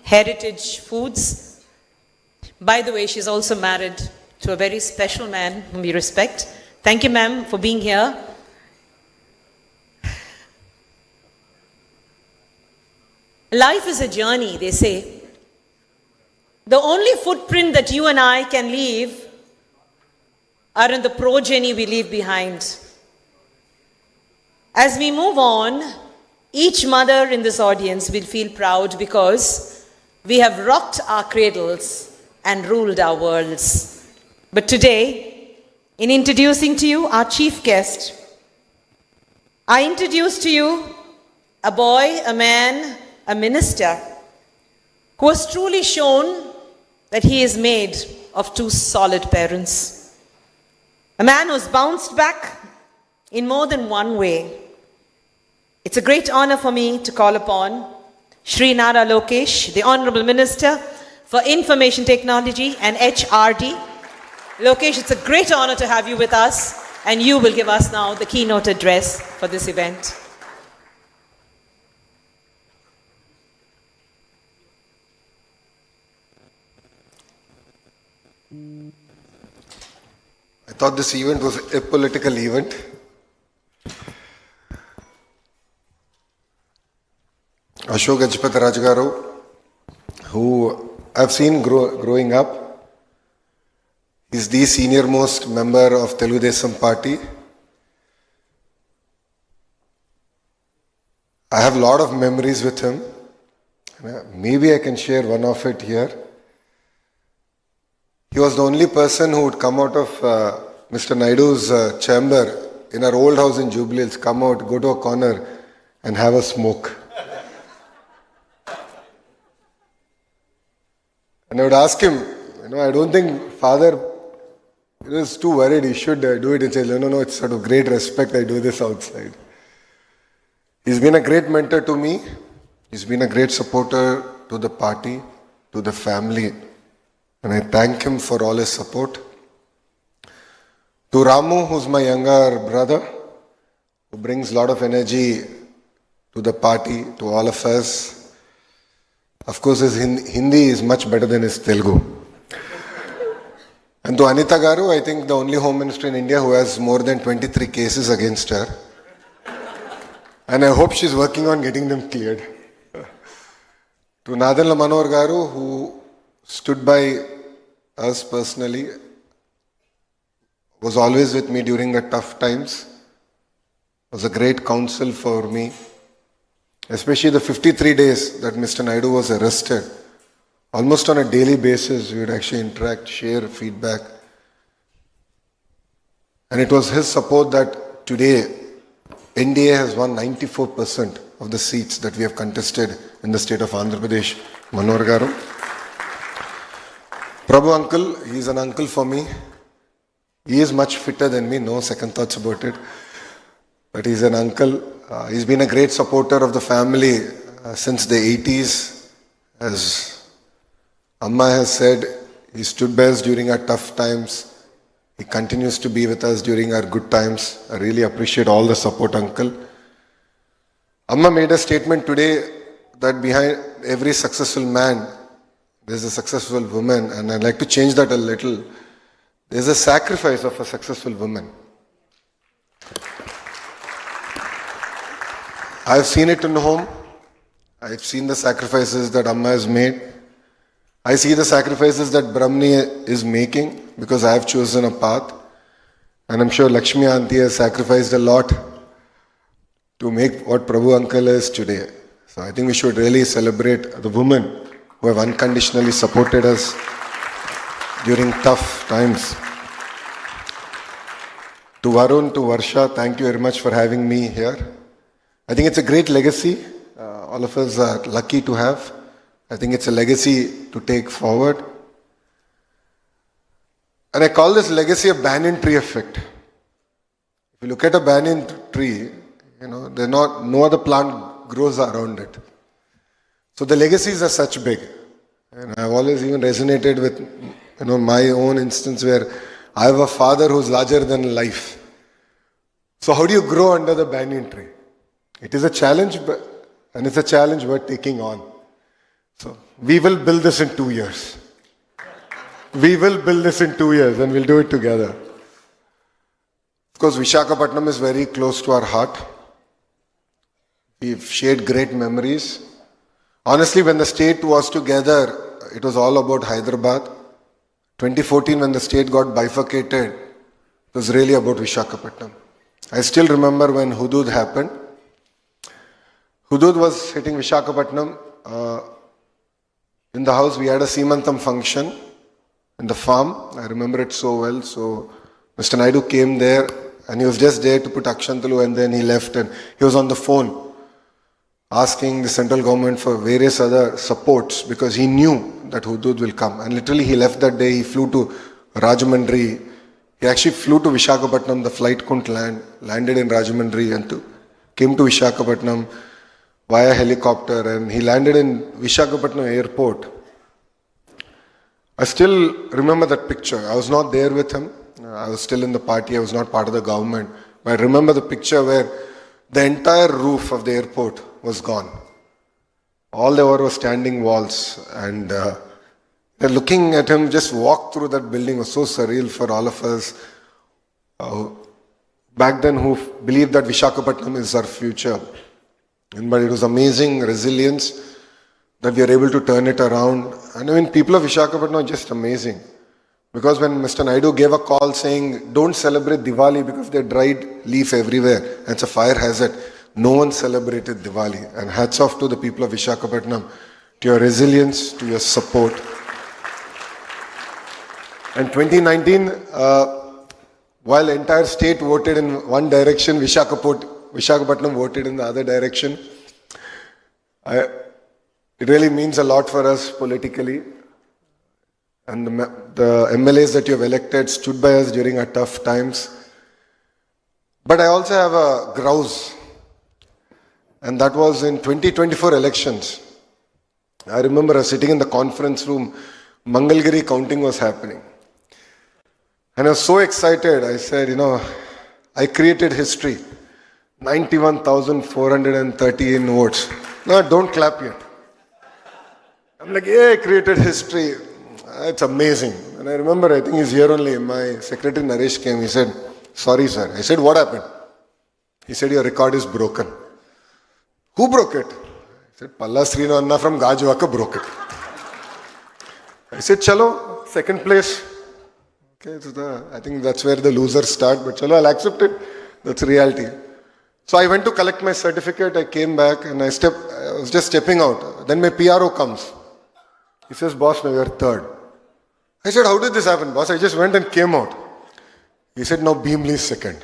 Heritage Foods. By the way, she's also married to a very special man whom we respect. Thank you, ma'am, for being here. Life is a journey, they say. The only footprint that you and I can leave are in the progeny we leave behind. As we move on, each mother in this audience will feel proud because we have rocked our cradles and ruled our worlds. But today, in introducing to you our chief guest, I introduce to you a boy, a man, a minister who has truly shown that he is made of two solid parents. A man who has bounced back in more than one way. It's a great honor for me to call upon Shri Nara Lokesh, the Honorable Minister for Information Technology and HRD. Lokesh, it's a great honor to have you with us, and you will give us now the keynote address for this event. I thought this event was a political event. Ashok Gajpati Rajgaru, who I've seen growing up, is the senior most member of Telugu Desam party. I have a lot of memories with him. Maybe I can share one of it here. He was the only person who would come out of Mr. Naidu's chamber in our old house in Jubilee Hills, come out, go to a corner and have a smoke. And I would ask him, I don't think father is too worried, he should do it. And say, no, it's sort of great respect, I do this outside. He's been a great mentor to me. He's been a great supporter to the party, to the family. And I thank him for all his support. To Ramu, who's my younger brother, who brings a lot of energy to the party, to all of us. Of course, his Hindi is much better than his Telugu. And to Anita Garu, I think the only Home Minister in India who has more than 23 cases against her. And I hope she's working on getting them cleared. To Nadala Manohar Garu, who stood by us personally, was always with me during the tough times, was a great counsel for me, especially the 53 days that Mr. Naidu was arrested. Almost on a daily basis, we would actually interact, share feedback. And it was his support that today NDA has won 94% of the seats that we have contested in the state of Andhra Pradesh. Manohar Garu. Prabhu uncle, he is an uncle for me. He is much fitter than me, no second thoughts about it. But he's an uncle. He's been a great supporter of the family since the 80s. As Amma has said, he stood by us during our tough times. He continues to be with us during our good times. I really appreciate all the support, uncle. Amma made a statement today that behind every successful man, there's a successful woman. And I'd like to change that a little. There's a sacrifice of a successful woman. I've seen it in home. I've seen the sacrifices that Amma has made. I see the sacrifices that Brahmani is making because I have chosen a path. And I'm sure Lakshmi Auntie has sacrificed a lot to make what Prabhu Uncle is today. So I think we should really celebrate the women who have unconditionally supported us during tough times. To Varun, to Varsha, thank you very much for having me here. I think it's a great legacy. All of us are lucky to have. I think it's a legacy to take forward. And I call this legacy a banyan tree effect. If you look at a banyan tree, no other plant grows around it. So the legacies are such big. And I've always even resonated with my own instance where I have a father who's larger than life. So how do you grow under the banyan tree? It is a challenge, and it's a challenge worth taking on. So we will build this in 2 years. We will build this in 2 years and we'll do it together. Of course, Visakhapatnam is very close to our heart. We've shared great memories. Honestly, when the state was together, it was all about Hyderabad. 2014, when the state got bifurcated, it was really about Visakhapatnam. I still remember when Hudud happened. Hudud was hitting Visakhapatnam. In the house, we had a Seemantam function in the farm. I remember it so well. So Mr. Naidu came there and he was just there to put Akshantalu and then he left and he was on the phone asking the central government for various other supports because he knew that Hudud will come. And literally he left that day, he flew to Rajahmundry. He actually flew to Visakhapatnam, the flight couldn't land, landed in Rajahmundry and came to Visakhapatnam via helicopter and he landed in Visakhapatnam airport. I still remember that picture. I was not there with him. I was still in the party. I was not part of the government. But I remember the picture where the entire roof of the airport was gone. All there were standing walls and looking at him just walk through that building was so surreal for all of us. Back then who believed that Visakhapatnam is our future. But it was amazing resilience that we are able to turn it around. And I mean, people of Visakhapatnam are just amazing. Because when Mr. Naidu gave a call saying, don't celebrate Diwali because there's dried leaf everywhere, and it's a fire hazard, no one celebrated Diwali. And hats off to the people of Visakhapatnam, to your resilience, to your support. And 2019, while the entire state voted in one direction, Visakhapatnam voted in the other direction. It really means a lot for us politically. And the MLAs that you have elected stood by us during our tough times. But I also have a grouse. and that was in 2024 elections. I remember I was sitting in the conference room, Mangalgiri counting was happening. And I was so excited, I said, I created history. 91,413 votes. No, don't clap yet. I'm like, yeah, I created history. It's amazing. And I remember, I think he's here only, my secretary Naresh came, he said, sorry sir. I said, what happened? He said, your record is broken. Who broke it? I said, Palla Srinu Anna from Gajwaka broke it. I said, chalo, second place. Okay, so I think that's where the losers start, but chalo, I'll accept it. That's reality. So I went to collect my certificate, I came back and I was just stepping out. Then my PRO comes. He says, boss, now you're third. I said, how did this happen, boss? I just went and came out. He said, now Beamley is second.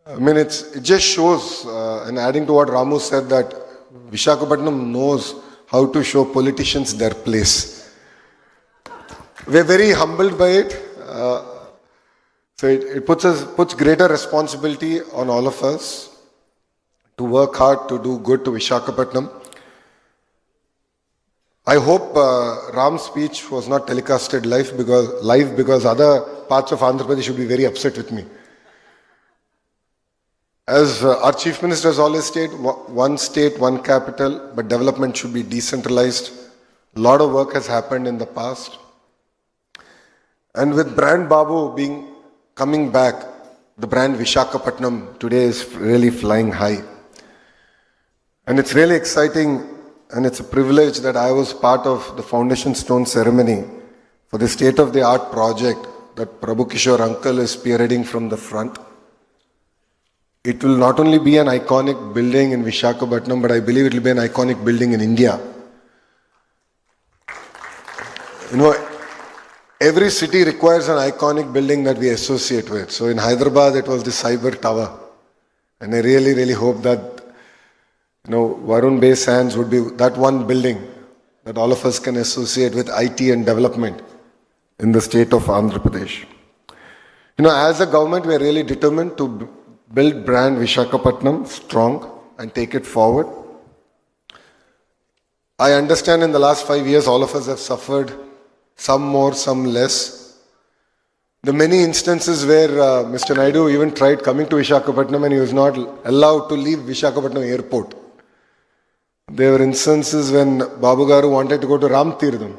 I mean, it just shows, and adding to what Ramu said, that Visakhapatnam knows how to show politicians their place. We're very humbled by it. So it puts greater responsibility on all of us to work hard to do good to Visakhapatnam. I hope Ram's speech was not telecasted live because other parts of Andhra Pradesh should be very upset with me. As our Chief Minister has always stated, one state, one capital, but development should be decentralized. A lot of work has happened in the past. And with brand Babu coming back, the brand Visakhapatnam today is really flying high. And it's really exciting, and it's a privilege that I was part of the foundation stone ceremony for the state-of-the-art project that Prabhu Kishore uncle is spearheading from the front. It will not only be an iconic building in Visakhapatnam, but I believe it will be an iconic building in India. Every city requires an iconic building that we associate with. So in Hyderabad, it was the Cyber Tower. And I really, really hope that, Varun Bay Sands would be that one building that all of us can associate with IT and development in the state of Andhra Pradesh. As a government, we are really determined to build brand Visakhapatnam strong and take it forward. I understand in the last 5 years, all of us have suffered, some more, some less. The many instances where Mr. Naidu even tried coming to Visakhapatnam and he was not allowed to leave Visakhapatnam airport. There were instances when Babu Garu wanted to go to Ram Tirtham.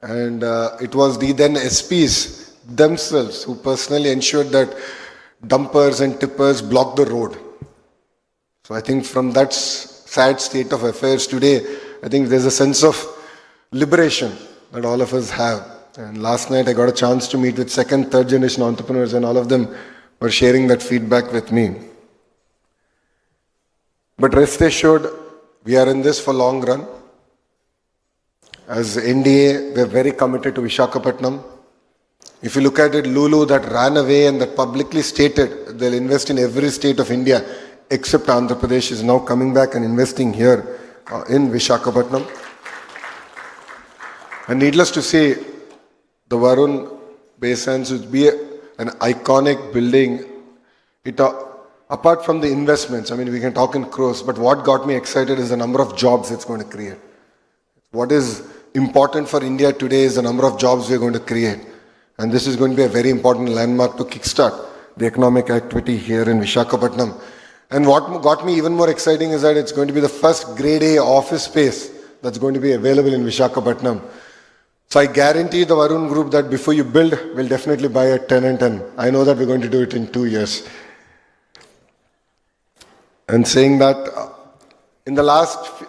And it was the then SPs themselves who personally ensured that dumpers and tippers blocked the road. So I think from that sad state of affairs today, I think there's a sense of liberation that all of us have. And last night I got a chance to meet with second, third generation entrepreneurs, and all of them were sharing that feedback with me. But rest assured, we are in this for long run. As NDA, we are very committed to Visakhapatnam. If you look at it, Lulu that ran away and that publicly stated they'll invest in every state of India except Andhra Pradesh is now coming back and investing here in Visakhapatnam. And needless to say, the Varun Bay Sands would be an iconic building. Apart from the investments, we can talk in crores, but what got me excited is the number of jobs it's going to create. What is important for India today is the number of jobs we're going to create. And this is going to be a very important landmark to kickstart the economic activity here in Visakhapatnam. And what got me even more exciting is that it's going to be the first grade A office space that's going to be available in Visakhapatnam. So I guarantee the Varun Group that before you build, we'll definitely buy a tenant, and I know that we're going to do it in 2 years. And saying that, in the last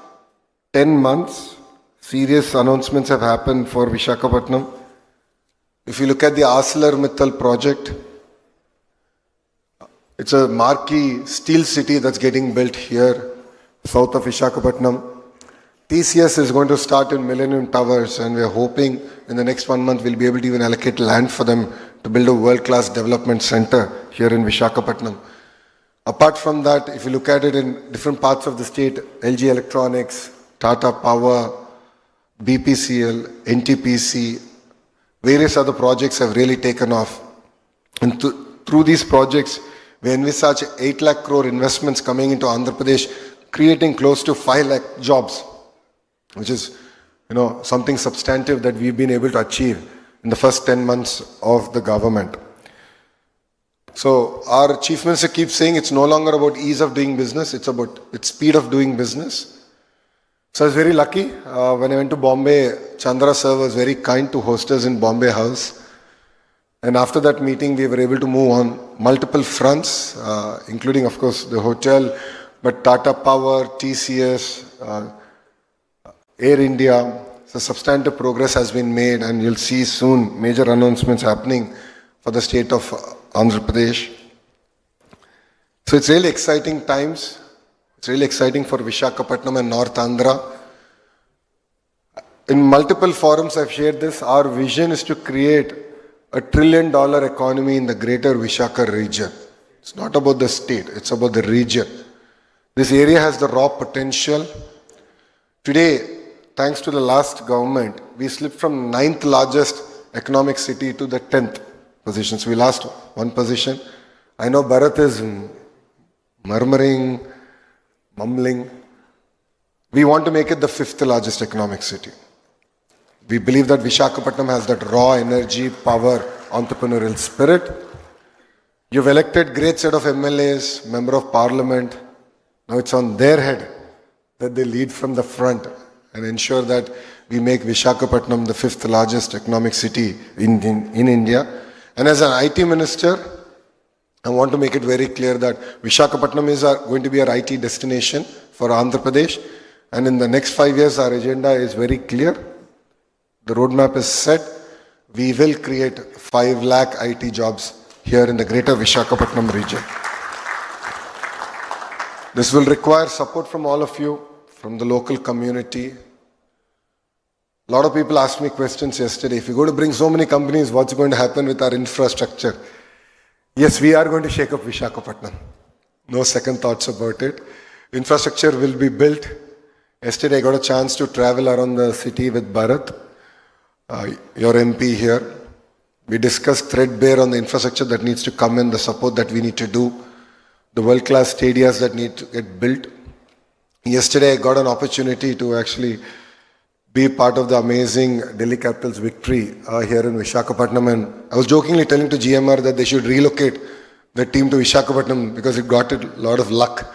10 months, serious announcements have happened for Visakhapatnam. If you look at the ArcelorMittal project, it's a marquee steel city that's getting built here, south of Visakhapatnam. TCS is going to start in Millennium Towers, and we're hoping in the next 1 month we'll be able to even allocate land for them to build a world-class development center here in Visakhapatnam. Apart from that, if you look at it in different parts of the state, LG Electronics, Tata Power, BPCL, NTPC, various other projects have really taken off. And through these projects, We envisage 8 lakh crore investments coming into Andhra Pradesh, creating close to 5 lakh jobs, which is, something substantive that we've been able to achieve in the first 10 months of the government. So our Chief Minister keeps saying it's no longer about ease of doing business, it's about its speed of doing business. So I was very lucky. When I went to Bombay, Chandra sir was very kind to host us in Bombay House. And after that meeting, we were able to move on multiple fronts, including, of course, the hotel, but Tata Power, TCS, Air India. So substantive progress has been made, and you'll see soon major announcements happening for the state of Andhra Pradesh. So it's really exciting times. It's really exciting for Visakhapatnam and North Andhra. In multiple forums I've shared this. Our vision is to create a $1 trillion economy in the greater Visakhapatnam region. It's not about the state, it's about the region. This area has the raw potential. Today, thanks to the last government, we slipped from 9th largest economic city to the 10th position. So we lost one position. I know Bharat is murmuring, mumbling. We want to make it the 5th largest economic city. We believe that Visakhapatnam has that raw energy, power, entrepreneurial spirit. You've elected great set of MLAs, Member of Parliament. Now it's on their head that they lead from the front and ensure that we make Visakhapatnam the 5th largest economic city in India. And as an IT minister, I want to make it very clear that Visakhapatnam is going to be our IT destination for Andhra Pradesh. And in the next 5 years, our agenda is very clear. The roadmap is set. We will create 5 lakh IT jobs here in the greater Visakhapatnam region. This will require support from all of you, from the local community. A lot of people asked me questions yesterday. If you're going to bring so many companies, what's going to happen with our infrastructure? Yes, we are going to shake up Visakhapatnam. No second thoughts about it. Infrastructure will be built. Yesterday I got a chance to travel around the city with Bharat, your MP here. We discussed threadbare on the infrastructure that needs to come in, the support that we need to do, the world-class stadiums that need to get built. Yesterday I got an opportunity to actually be part of the amazing Delhi Capital's victory here in Visakhapatnam, and I was jokingly telling to GMR that they should relocate the team to Visakhapatnam because it got a lot of luck.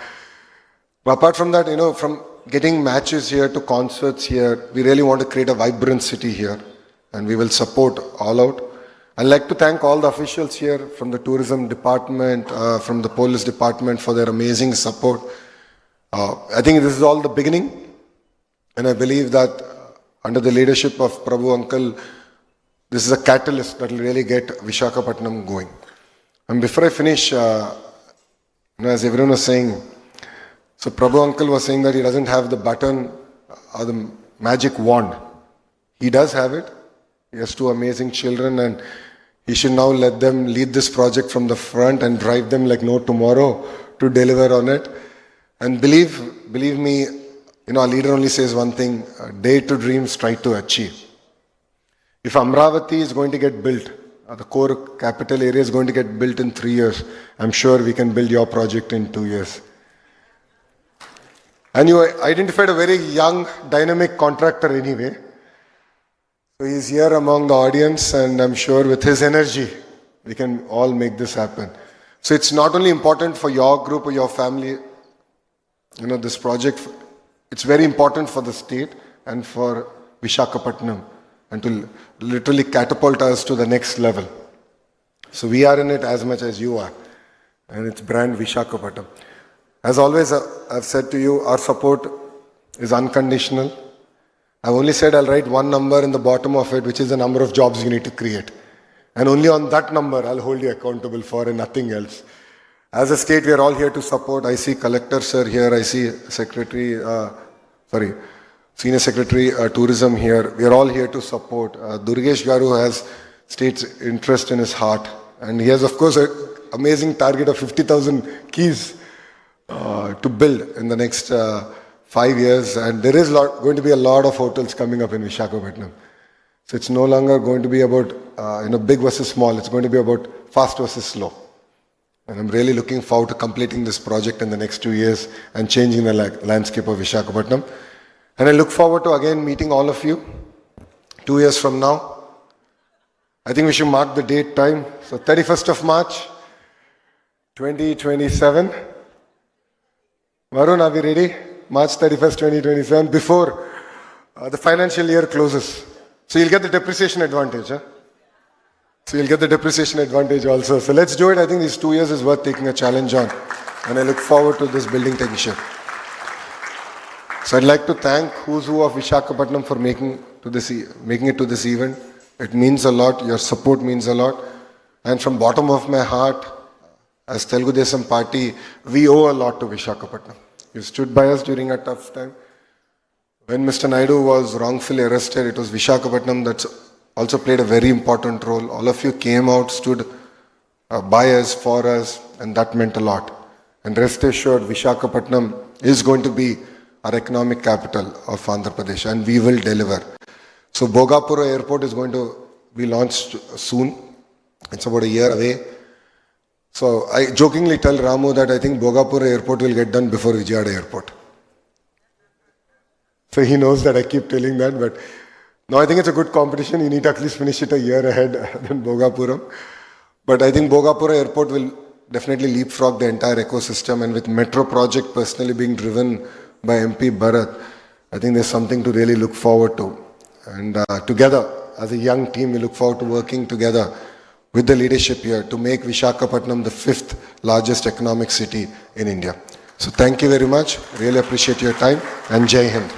But apart from that, from getting matches here to concerts here, we really want to create a vibrant city here, and we will support all out. I'd like to thank all the officials here from the tourism department, from the police department for their amazing support. I think this is all the beginning, and I believe that under the leadership of Prabhu Uncle, this is a catalyst that will really get Visakhapatnam going. And before I finish, as everyone was saying, so Prabhu Uncle was saying that he doesn't have the button or the magic wand. He does have it. He has 2 amazing children, and he should now let them lead this project from the front and drive them like no tomorrow to deliver on it. And believe me, our leader only says one thing: dare to dream, try to achieve. If Amravati is going to get built, the core capital area is going to get built in 3 years, I'm sure we can build your project in 2 years. And you identified a very young, dynamic contractor anyway. So he's here among the audience, and I'm sure with his energy, we can all make this happen. So it's not only important for your group or your family, this project, it's very important for the state and for Visakhapatnam, and to literally catapult us to the next level. So we are in it as much as you are, and it's brand Visakhapatnam. As always, I've said to you, our support is unconditional. I've only said I'll write one number in the bottom of it, which is the number of jobs you need to create. And only on that number I'll hold you accountable for, and nothing else. As a state, we are all here to support. I see Collector Sir here, I see Senior Secretary Tourism here. We are all here to support. Durgesh Garu has state's interest in his heart. And he has, of course, an amazing target of 50,000 keys to build in the next 5 years. And there is going to be a lot of hotels coming up in Visakhapatnam. So it's no longer going to be about big versus small. It's going to be about fast versus slow. And I'm really looking forward to completing this project in the next 2 years and changing the landscape of Visakhapatnam. And I look forward to again meeting all of you 2 years from now. I think we should mark the date time. So 31st of March, 2027. Varun, are we ready? March 31st, 2027, before the financial year closes. So you'll get the depreciation advantage. Huh? So you'll get the depreciation advantage also. So let's do it. I think these 2 years is worth taking a challenge on. And I look forward to this building taking shape. So I'd like to thank Who's Who of Visakhapatnam for making it to this event. It means a lot. Your support means a lot. And from bottom of my heart, as Telugu Desam Party, we owe a lot to Visakhapatnam. You stood by us during a tough time. When Mr. Naidu was wrongfully arrested, it was Visakhapatnam that also played a very important role. All of you came out, stood by us, for us, and that meant a lot. And rest assured, Visakhapatnam is going to be our economic capital of Andhra Pradesh, and we will deliver. So Bhogapura Airport is going to be launched soon. It's about a year away. So I jokingly tell Ramu that I think Bhogapura Airport will get done before Vijayawada Airport. So he knows that I keep telling that, but no, I think it's a good competition. You need to at least finish it a year ahead than Bhogapuram. But I think Bhogapura Airport will definitely leapfrog the entire ecosystem, and with Metro project personally being driven by MP Bharat, I think there's something to really look forward to. And together, as a young team, we look forward to working together with the leadership here to make Visakhapatnam the 5th largest economic city in India. So thank you very much. Really appreciate your time, and Jai Hind.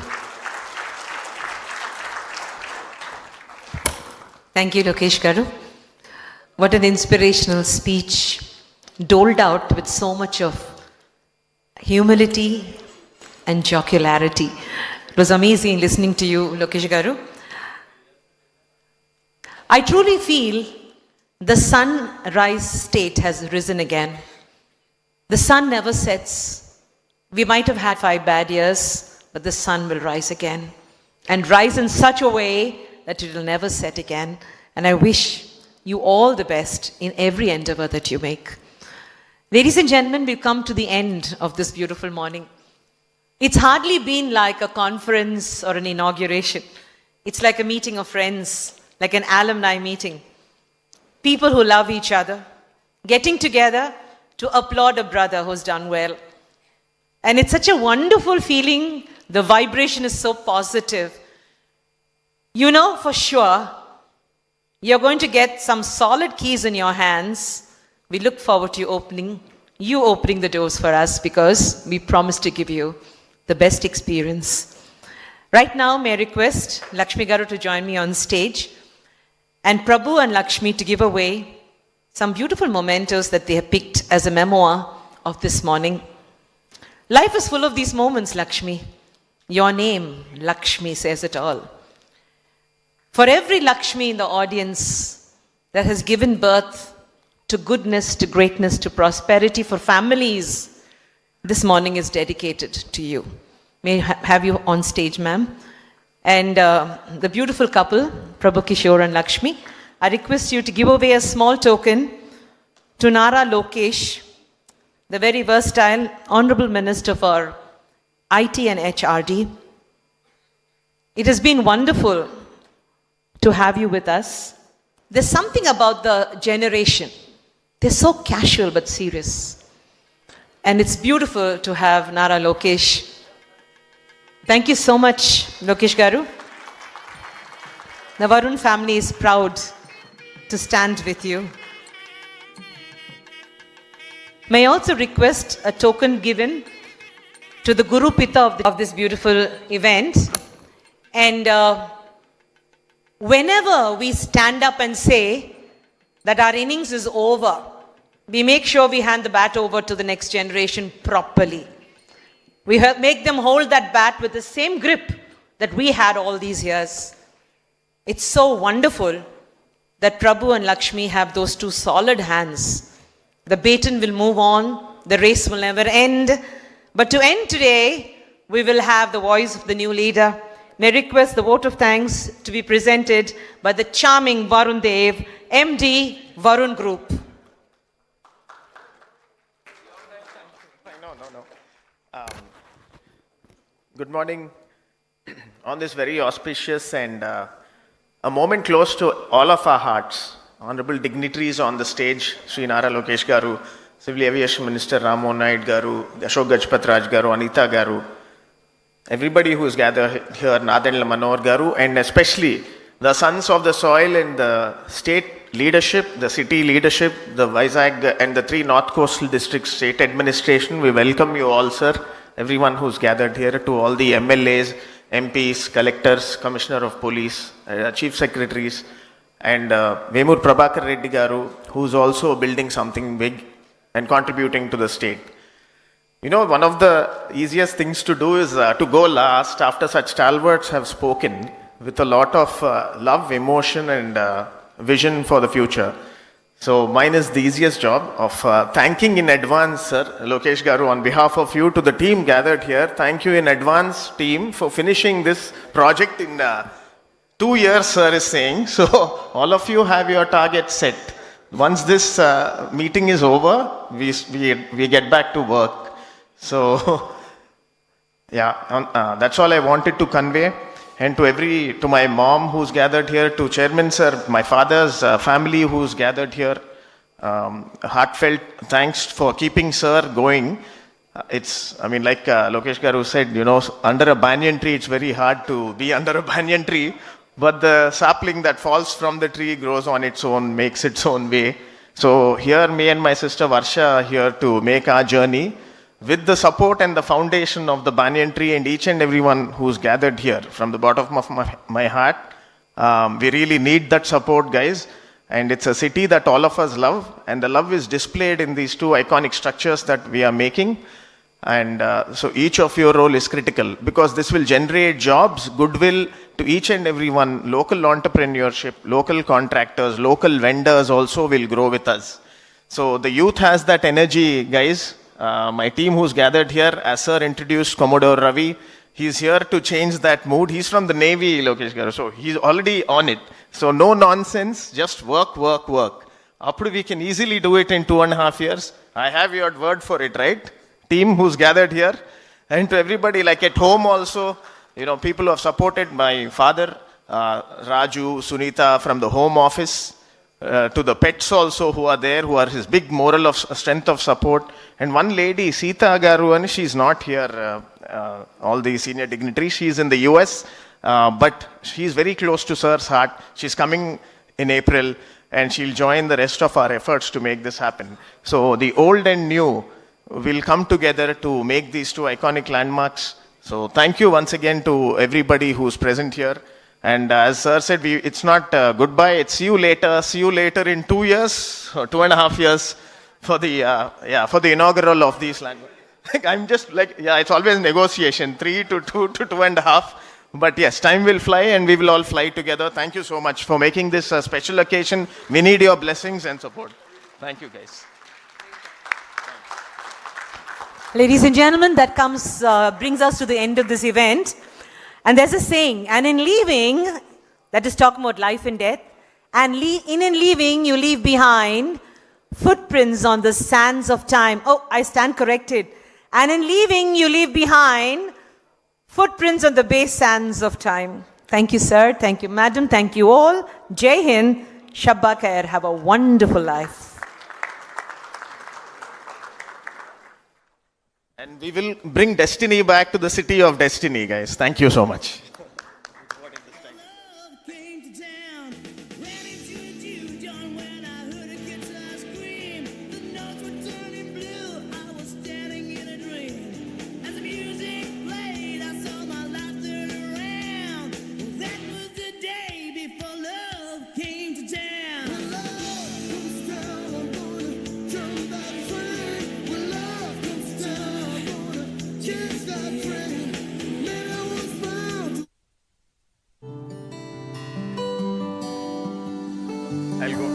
Thank you, Lokesh Garu. What an inspirational speech, doled out with so much of humility and jocularity. It was amazing listening to you, Lokesh Garu. I truly feel the sunrise state has risen again. The sun never sets. We might have had 5 bad years, but the sun will rise again, and rise in such a way that it will never set again. And I wish you all the best in every endeavor that you make. Ladies and gentlemen, we've come to the end of this beautiful morning. It's hardly been like a conference or an inauguration. It's like a meeting of friends, like an alumni meeting. People who love each other, getting together to applaud a brother who's done well. And it's such a wonderful feeling. The vibration is so positive. You know for sure, you're going to get some solid keys in your hands. We look forward to you opening the doors for us, because we promise to give you the best experience. Right now, may I request Lakshmi Garu to join me on stage, and Prabhu and Lakshmi to give away some beautiful mementos that they have picked as a memoir of this morning. Life is full of these moments, Lakshmi. Your name, Lakshmi, says it all. For every Lakshmi in the audience that has given birth to goodness, to greatness, to prosperity for families, this morning is dedicated to you. May I have you on stage, ma'am. And the beautiful couple, Prabhu Kishore and Lakshmi, I request you to give away a small token to Nara Lokesh, the very versatile Honorable Minister for IT and HRD. It has been wonderful to have you with us. There's something about the generation. They're so casual but serious. And it's beautiful to have Nara Lokesh. Thank you so much, Lokesh Garu. The Varun family is proud to stand with you. May I also request a token given to the Guru Pita of this beautiful event. And whenever we stand up and say that our innings is over, we make sure we hand the bat over to the next generation properly. We make them hold that bat with the same grip that we had all these years. It's so wonderful that Prabhu and Lakshmi have those two solid hands. The baton will move on, the race will never end. But to end today, we will have the voice of the new leader. May I request the vote of thanks to be presented by the charming Varun Dev, MD, Varun Group. Good morning. On this very auspicious and a moment close to all of our hearts, honorable dignitaries on the stage, Sri Nara Lokesh Garu, Civil Aviation Minister Rammohan Naidu Garu, Ashok Gajpat Raj Garu, Anita Garu, everybody who is gathered here, Nadanla Manohar Garu, and especially the sons of the soil and the state leadership, the city leadership, the Vizag and the 3 North Coastal District State Administration. We welcome you all, sir. Everyone who's gathered here, to all the MLAs, MPs, collectors, Commissioner of Police, Chief Secretaries, and Vemur Prabhakar Reddy Garu, who's also building something big and contributing to the state. You know, one of the easiest things to do is to go last after such stalwarts have spoken with a lot of love, emotion, and vision for the future. So mine is the easiest job of thanking in advance, sir, Lokesh Garu, on behalf of you, to the team gathered here. Thank you in advance, team, for finishing this project in 2 years, sir is saying. So all of you have your target set. Once this meeting is over, we get back to work. So yeah, that's all I wanted to convey. And to my mom who's gathered here, to Chairman sir, my father's family who's gathered here, heartfelt thanks for keeping sir going. Like Lokesh Garu said, you know, under a banyan tree, it's very hard to be under a banyan tree, but the sapling that falls from the tree grows on its own, makes its own way. So here, me and my sister Varsha are here to make our journey with the support and the foundation of the banyan tree and each and everyone who's gathered here. From the bottom of my heart, we really need that support, guys. And it's a city that all of us love, and the love is displayed in these 2 iconic structures that we are making. And so each of your role is critical, because this will generate jobs, goodwill to each and everyone. Local entrepreneurship, local contractors, local vendors also will grow with us. So the youth has that energy, guys. My team who's gathered here, as sir introduced Commodore Ravi, he's here to change that mood. He's from the Navy, Lokesh Garu, so he's already on it. So no nonsense, just work, work, work. After we can easily do it in 2.5 years. I have your word for it, right? Team who's gathered here, and to everybody, like at home also, you know, people who have supported my father, Raju, Sunita from the home office, to the pets also who are there, who are his big moral of strength of support. And one lady, Sita Garu, and she's not here, all the senior dignitaries, she's in the US, but she's very close to sir's heart. She's coming in April, and she'll join the rest of our efforts to make this happen. So the old and new will come together to make these 2 iconic landmarks. So thank you once again to everybody who's present here. And as sir said, it's not goodbye, it's see you later in 2 years, or 2.5 years for the inaugural of these landmarks. I'm just like, it's always negotiation, 3 to 2 to 2.5. But yes, time will fly and we will all fly together. Thank you so much for making this a special occasion. We need your blessings and support. Thank you, guys. Ladies and gentlemen, that brings us to the end of this event. And there's a saying, and in leaving, that is talking about life and death, and in leaving, you leave behind footprints on the sands of time. Oh, I stand corrected. And in leaving, you leave behind footprints on the base sands of time. Thank you, sir. Thank you, madam. Thank you all. Jai Hind. Shabba Khair. Have a wonderful life. And we will bring destiny back to the city of destiny, guys. Thank you so much. I'll go.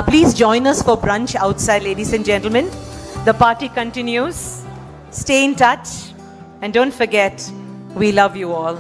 Please join us for brunch outside, ladies and gentlemen. The party continues. Stay in touch. And don't forget, we love you all.